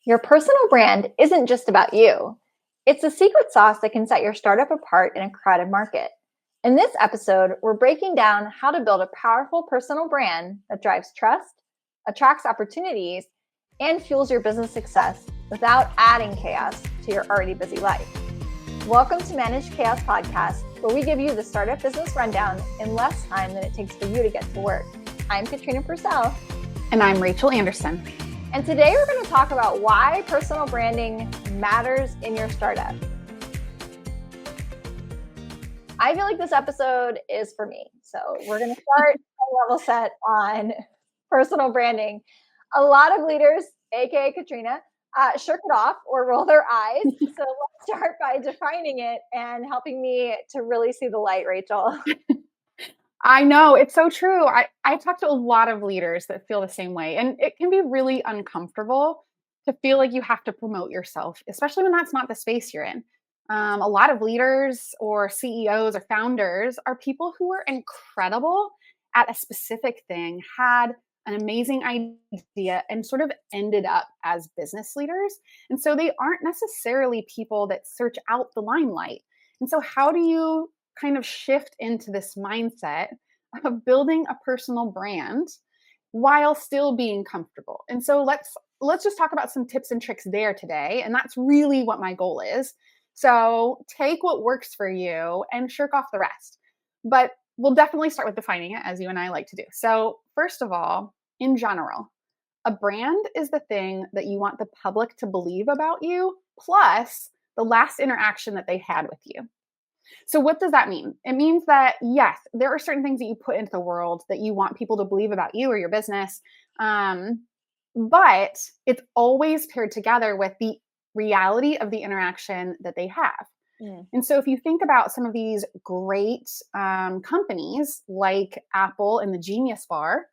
Your personal brand isn't just about you. It's the secret sauce that can set your startup apart in a crowded market. In this episode, we're breaking down how to build a powerful personal brand that drives trust, attracts opportunities, and fuels your business success without adding chaos to your already busy life. Welcome to Manage Chaos Podcast, where we give you the startup business rundown in less time than it takes for you to get to work. I'm Katrina Purcell. And I'm Rachel Anderson. And today we're going to talk about why personal branding matters in your startup. I feel like this episode is for me. So we're going to start a level set on personal branding. A lot of leaders, aka Katrina, shirk it off or roll their eyes. So let's start by defining it and helping me to really see the light, Rachel. I know, it's so true. I talk to a lot of leaders that feel the same way, and it can be really uncomfortable to feel like you have to promote yourself, especially when that's not the space you're in. A lot of leaders or CEOs or founders are people who are incredible at a specific thing, had an amazing idea, and sort of ended up as business leaders. And so they aren't necessarily people that search out the limelight. And so how do you kind of shift into this mindset of building a personal brand while still being comfortable? And so let's just talk about some tips and tricks there today. And that's really what my goal is. So take what works for you and shirk off the rest. But we'll definitely start with defining it, as you and I like to do. So first of all, in general, a brand is the thing that you want the public to believe about you, plus the last interaction that they had with you. So what does that mean? It means that, yes, there are certain things that you put into the world that you want people to believe about you or your business. But it's always paired together with the reality of the interaction that they have. And so if you think about some of these great companies like Apple and the Genius Bar,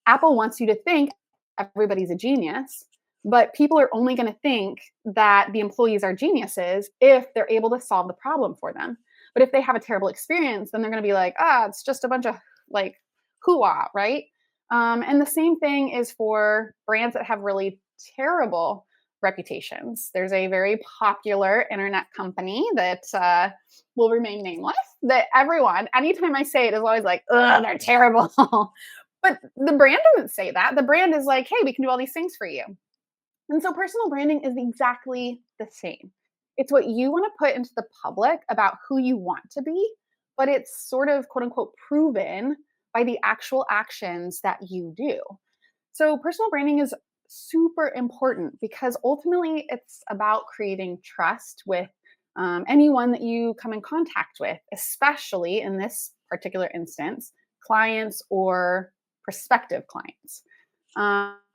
Apple wants you to think everybody's a genius, but people are only going to think that the employees are geniuses if they're able to solve the problem for them. But if they have a terrible experience, then they're going to be like, it's just a bunch of like hoo-ah, right? And the same thing is for brands that have really terrible reputations. There's a very popular internet company that will remain nameless, that everyone, anytime I say it, is always like, they're terrible. But the brand doesn't say that. The brand is like, hey, we can do all these things for you. And so personal branding is exactly the same. It's what you want to put into the public about who you want to be, but it's sort of quote unquote proven by the actual actions that you do. So personal branding is super important because ultimately it's about creating trust with anyone that you come in contact with, especially in this particular instance, clients or prospective clients.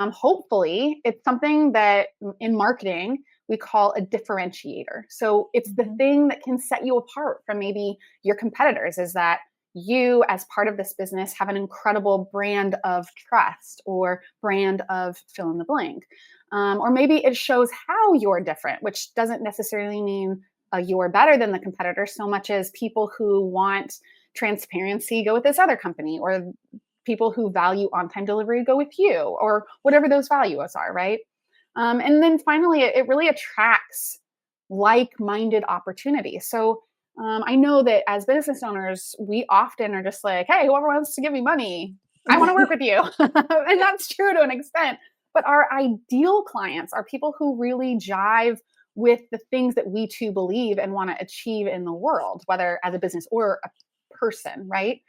Hopefully, it's something that in marketing we call a differentiator. So it's the thing that can set you apart from maybe your competitors, is that you, as part of this business, have an incredible brand of trust or brand of fill in the blank. Or maybe it shows how you're different, which doesn't necessarily mean you're better than the competitor so much as people who want transparency go with this other company, or people who value on-time delivery go with you, or whatever those values are, right? And then finally, it really attracts like-minded opportunities. So I know that as business owners, we often are just like, hey, whoever wants to give me money, I want to work with you. And that's true to an extent. But our ideal clients are people who really jive with the things that we too believe and want to achieve in the world, whether as a business or a person, right?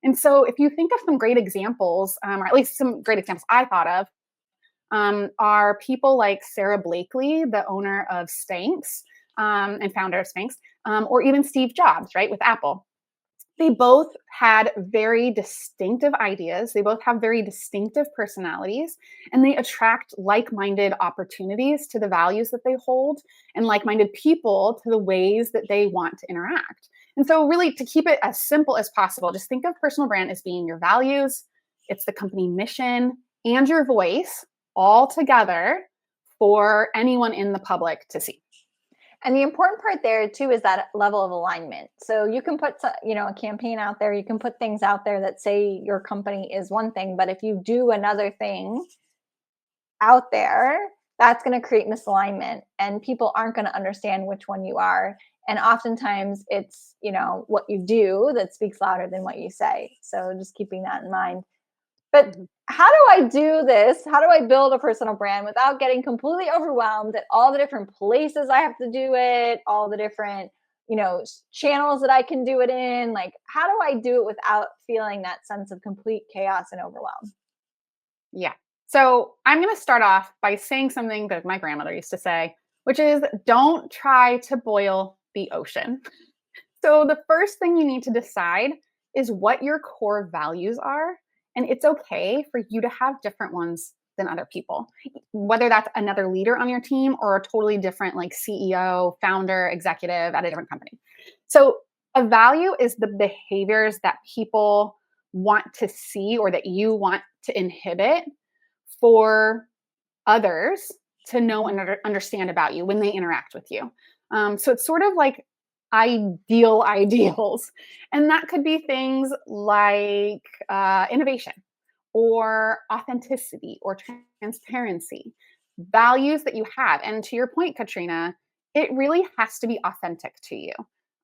And so if you think of some great examples, or at least some great examples I thought of, are people like Sarah Blakely, the owner of Spanx and founder of Spanx, or even Steve Jobs, right, with Apple. They both had very distinctive ideas. They both have very distinctive personalities, and they attract like-minded opportunities to the values that they hold, and like-minded people to the ways that they want to interact. And so really, to keep it as simple as possible, just think of personal brand as being your values, it's the company mission, and your voice all together for anyone in the public to see. And the important part there too is that level of alignment. So you can put, a campaign out there, you can put things out there that say your company is one thing, but if you do another thing out there, that's going to create misalignment, and people aren't going to understand which one you are. And oftentimes it's, what you do that speaks louder than what you say. So just keeping that in mind. But Mhm. how do I do this? How do I build a personal brand without getting completely overwhelmed at all the different places I have to do it, all the different, channels that I can do it in? Like, how do I do it without feeling that sense of complete chaos and overwhelm? Yeah. So I'm going to start off by saying something that my grandmother used to say, which is don't try to boil the ocean. So the first thing you need to decide is what your core values are. And it's okay for you to have different ones than other people, whether that's another leader on your team or a totally different, like, CEO, founder, executive at a different company. So a value is the behaviors that people want to see or that you want to inhibit for others to know and understand about you when they interact with you. So it's sort of like ideals. And that could be things like innovation or authenticity or transparency, values that you have. And to your point, Katrina, it really has to be authentic to you.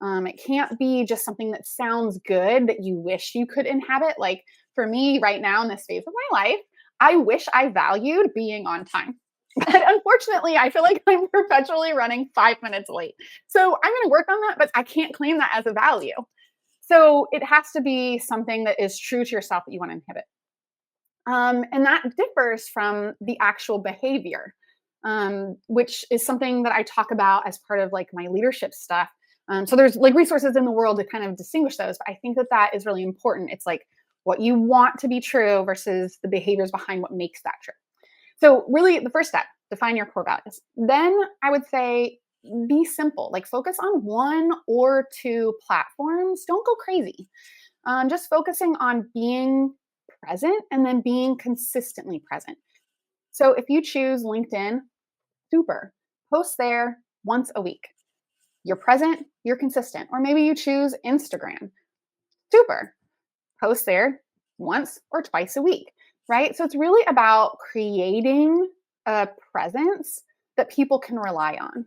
It can't be just something that sounds good that you wish you could inhabit. Like for me right now in this phase of my life, I wish I valued being on time. But unfortunately, I feel like I'm perpetually running 5 minutes late. So I'm going to work on that, but I can't claim that as a value. So it has to be something that is true to yourself that you want to inhibit. And that differs from the actual behavior, which is something that I talk about as part of like my leadership stuff. So there's like resources in the world to kind of distinguish those, but I think that that is really important. It's like what you want to be true versus the behaviors behind what makes that true. So really the first step, define your core values. Then I would say be simple, like focus on one or two platforms. Don't go crazy. Just focusing on being present and then being consistently present. So if you choose LinkedIn, super, post there once a week. You're present, you're consistent. Or maybe you choose Instagram, super, post there once or twice a week, right? So it's really about creating a presence that people can rely on.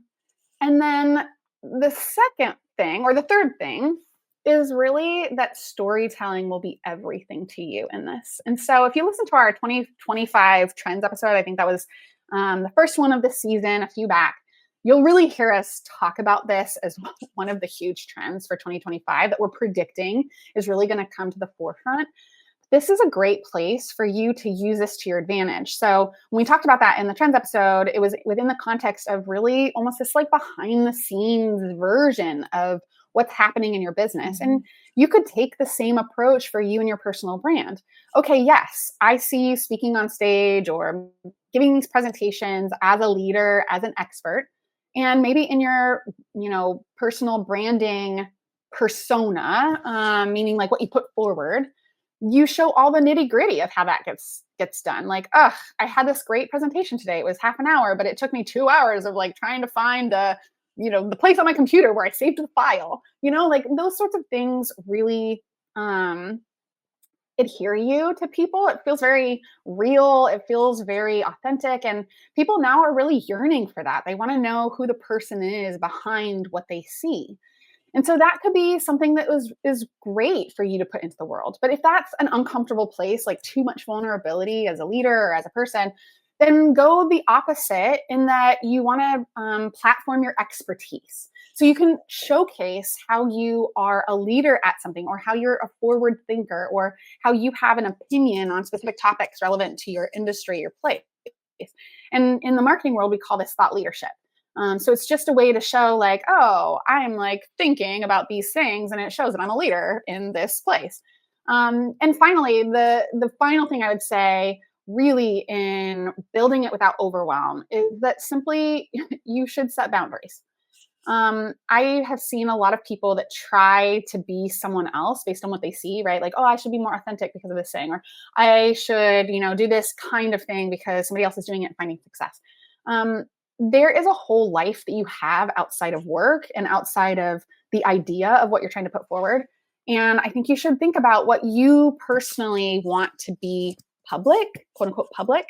And then the second thing, or the third thing, is really that storytelling will be everything to you in this. And so if you listen to our 2025 trends episode, I think that was the first one of the season, a few back, you'll really hear us talk about this as one of the huge trends for 2025 that we're predicting is really going to come to the forefront. This is a great place for you to use this to your advantage. So when we talked about that in the trends episode, it was within the context of really almost this like behind the scenes version of what's happening in your business. Mm-hmm. And you could take the same approach for you and your personal brand. Okay, yes, I see you speaking on stage or giving these presentations as a leader, as an expert. And maybe in your, personal branding persona, meaning like what you put forward, you show all the nitty gritty of how that gets done. Like, I had this great presentation today. It was half an hour, but it took me 2 hours of like trying to find the place on my computer where I saved the file. Like those sorts of things really adhere you to people. It feels very real. It feels very authentic. And people now are really yearning for that. They want to know who the person is behind what they see. And so that could be something that is great for you to put into the world. But if that's an uncomfortable place, like too much vulnerability as a leader or as a person, then go the opposite in that you want to platform your expertise. So you can showcase how you are a leader at something or how you're a forward thinker or how you have an opinion on specific topics relevant to your industry or place. And in the marketing world, we call this thought leadership. So it's just a way to show like, oh, I'm like thinking about these things and it shows that I'm a leader in this place. And finally, the final thing I would say really in building it without overwhelm is that simply you should set boundaries. I have seen a lot of people that try to be someone else based on what they see, right? Like, oh, I should be more authentic because of this thing, or I should, do this kind of thing because somebody else is doing it and finding success. There is a whole life that you have outside of work and outside of the idea of what you're trying to put forward. And I think you should think about what you personally want to be public, quote unquote public,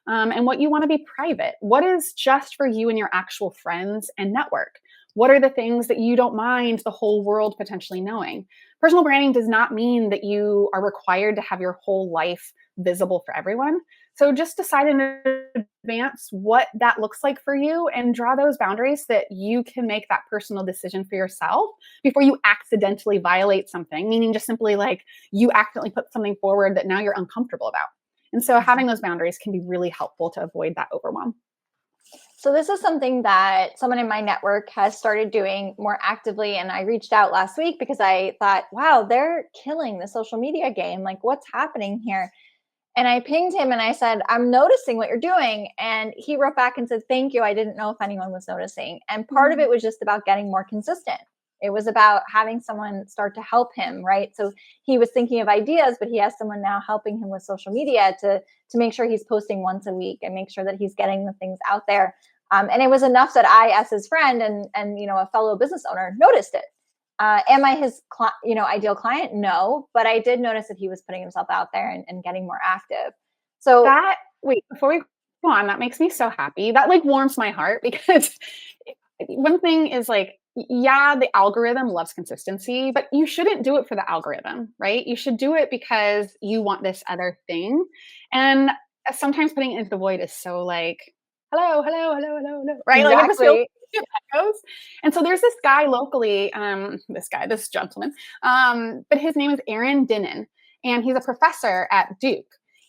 and what you want to be private. What is just for you and your actual friends and network? What are the things that you don't mind the whole world potentially knowing? Personal branding does not mean that you are required to have your whole life visible for everyone. So just decide in advance what that looks like for you and draw those boundaries that you can make that personal decision for yourself before you accidentally violate something, meaning just simply like you accidentally put something forward that now you're uncomfortable about. And so having those boundaries can be really helpful to avoid that overwhelm. So this is something that someone in my network has started doing more actively. And I reached out last week because I thought, wow, they're killing the social media game. Like, what's happening here? And I pinged him and I said, I'm noticing what you're doing. And he wrote back and said, thank you. I didn't know if anyone was noticing. And part of it was just about getting more consistent. It was about having someone start to help him, right? So he was thinking of ideas, but he has someone now helping him with social media to make sure he's posting once a week and make sure that he's getting the things out there. And it was enough that I, as his friend and a fellow business owner, noticed it. Am I his ideal client? No, but I did notice that he was putting himself out there and getting more active. So before we go on, that makes me so happy. That like warms my heart because one thing is like, yeah, the algorithm loves consistency, but you shouldn't do it for the algorithm, right? You should do it because you want this other thing. And sometimes putting it into the void is so like, hello, right? Exactly. Like it just feels echoes. And so there's this guy locally, this gentleman, but his name is Aaron Dinnan, and he's a professor at Duke.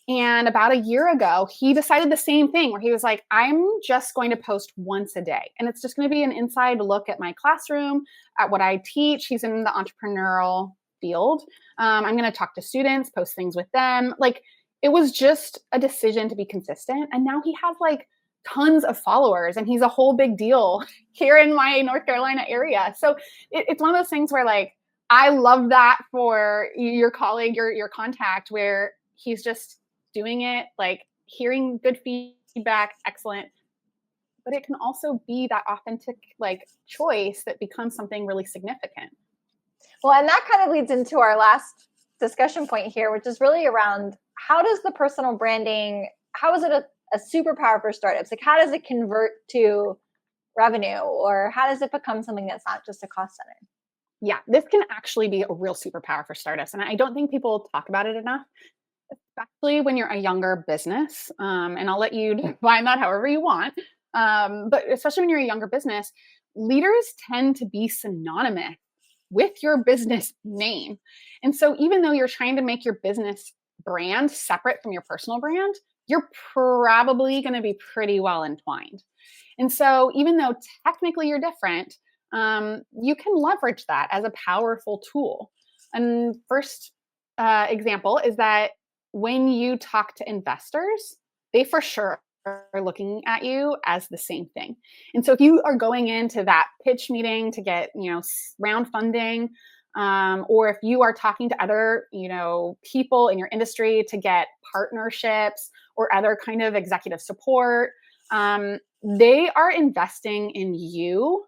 And about a year ago, he decided the same thing where he was like, I'm just going to post once a day. And it's just going to be an inside look at my classroom, at what I teach. He's in the entrepreneurial field. I'm going to talk to students, post things with them. Like it was just a decision to be consistent. And now he has like tons of followers and he's a whole big deal here in my North Carolina area. So it's one of those things where like, I love that for your colleague, your contact, where he's just doing it, like hearing good feedback, excellent. But it can also be that authentic like choice that becomes something really significant. Well, and that kind of leads into our last discussion point here, which is really around how does the personal branding, how is it a superpower for startups? Like how does it convert to revenue, or how does it become something that's not just a cost center? Yeah, this can actually be a real superpower for startups. And I don't think people talk about it enough, especially when you're a younger business. And I'll let you define that however you want. But especially when you're a younger business, leaders tend to be synonymous with your business name. And so even though you're trying to make your business brand separate from your personal brand, you're probably going to be pretty well entwined. And so even though technically you're different, you can leverage that as a powerful tool. And first example is that when you talk to investors, they for sure are looking at you as the same thing. And so if you are going into that pitch meeting to get, round funding, or if you are talking to other, people in your industry to get partnerships or other kind of executive support, they are investing in you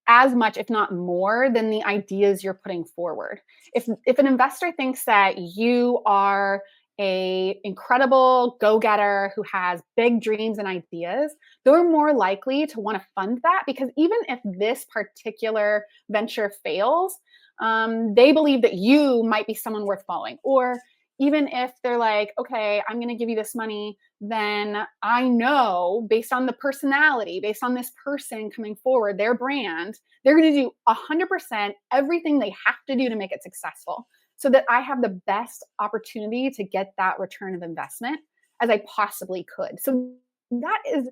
as much, if not more, than the ideas you're putting forward. If an investor thinks that you are a incredible go-getter who has big dreams and ideas, they're more likely to want to fund that, because even if this particular venture fails, they believe that you might be someone worth following. Or even if they're like, okay, I'm going to give you this money, then I know based on the personality, based on this person coming forward, their brand, they're going to do 100% everything they have to do to make it successful, so that I have the best opportunity to get that return of investment as I possibly could. So that is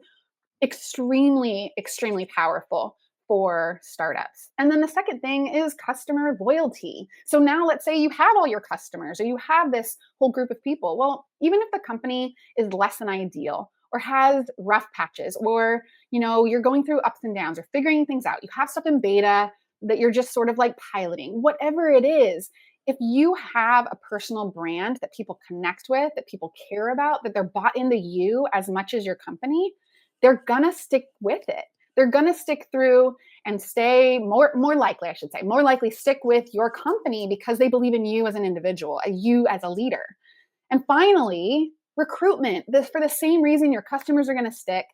extremely, extremely powerful for startups. And then the second thing is customer loyalty. So now let's say you have all your customers or you have this whole group of people. Well, even if the company is less than ideal or has rough patches, or you're going through ups and downs or figuring things out, you have stuff in beta that you're just sort of like piloting, whatever it is, if you have a personal brand that people connect with, that people care about, that they're bought into you as much as your company, they're gonna stick with it. They're going to stick through and stay more likely stick with your company because they believe in you as an individual, you as a leader. And finally, recruitment. For the same reason your customers are going to stick,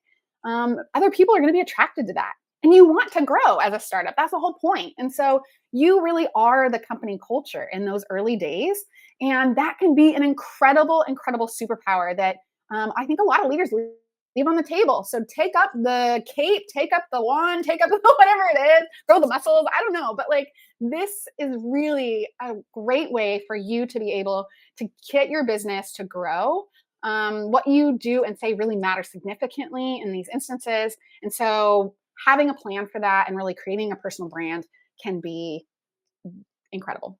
other people are going to be attracted to that. And you want to grow as a startup. That's the whole point. And so you really are the company culture in those early days. And that can be an incredible, incredible superpower that I think a lot of leaders leave on the table. So take up the cape, take up the wand, take up whatever it is, grow the muscles. I don't know. But like, this is really a great way for you to be able to get your business to grow. What you do and say really matters significantly in these instances. And so having a plan for that and really creating a personal brand can be incredible.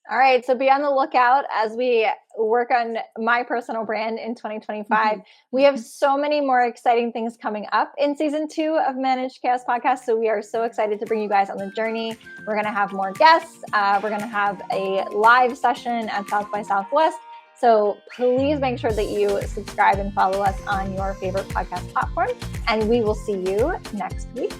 All right. So be on the lookout as we work on my personal brand in 2025. We have so many more exciting things coming up in season 2 of Managed Chaos Podcast. So we are so excited to bring you guys on the journey. We're going to have more guests. We're going to have a live session at South by Southwest. So please make sure that you subscribe and follow us on your favorite podcast platform. And we will see you next week.